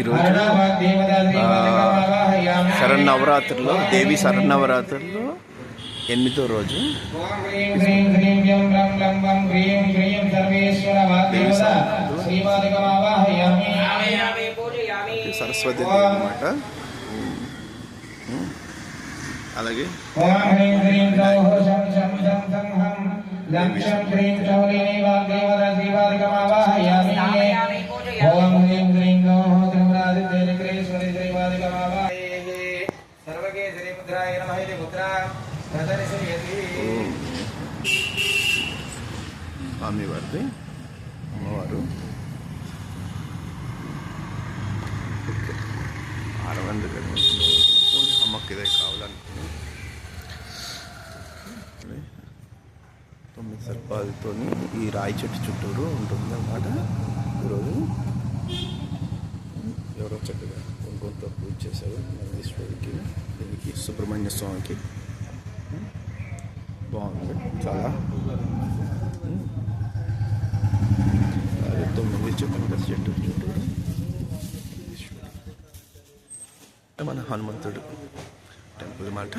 ఈరోజు శరన్నవరాత్రుల్లో దేవి శరన్నవరాత్రుల్లో 8వ రోజు. సరస్వతి దేవి అన్నమాట. అలాగే స్వామి వారిది అమ్మవారు అరవంద అమ్మకి ఇదే కావాలనుకున్నాను. 9 సర్పాలతో ఈ రాయి చెట్టు చుట్టూరు ఉంటుంది అన్నమాట. ఈరోజు ఎవరో చక్కగా కొంత పూజ చేశారు నందీశ్వరికి, దీనికి సుబ్రహ్మణ్య స్వామికి. బాగుంది చాలా. 9 చెట్లు చెట్టు చుట్టూరు మన హనుమంతుడు టెంపుల్ అన్నమాట.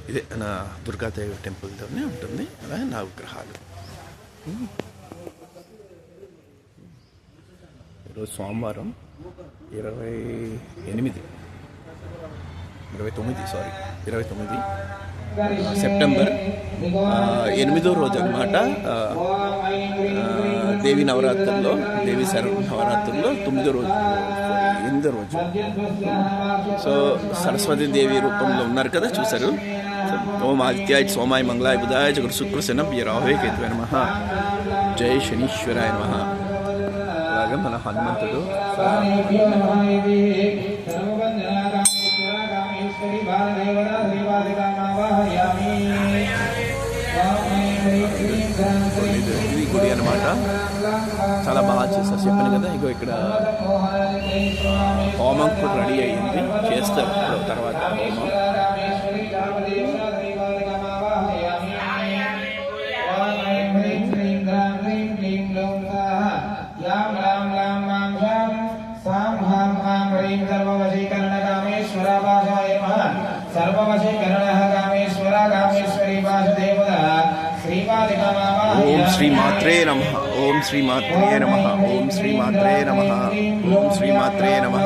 ఇదే నా దుర్గాదేవి టెంపుల్తోనే ఉంటుంది. అలాగే నవగ్రహాలు. ఈరోజు సోమవారం 29 సెప్టెంబర్ 8వ రోజు అన్నమాట. దేవి నవరాత్రుల్లో, దేవి నవరాత్రుల్లో 8వ రోజు. సో సరస్వతి దేవి రూపంలో ఉన్నారు కదా, చూసారు. ఓం ఆదిత్యాయ సోమాయ మంగళాయ బుధాయ గురు శుక్ర శనభ్య రాహవే కేతువే నమః. జై శనీశ్వరాయ నమః. అలాగే మన హనుమంతుడు ఇది గుడి అనమాట. చాలా బాగా చేస్తారు. చెప్పాను కదా, ఇగో ఇక్కడ హోమం కూడా రెడీ అయ్యింది, చేస్తారు తర్వాత హోమం. ఓం శ్రీ మాత్రే నమః. ఓం శ్రీ మాత్రే నమః. ఓం శ్రీ మాత్రే నమః. ఓం శ్రీ మాత్రే నమః.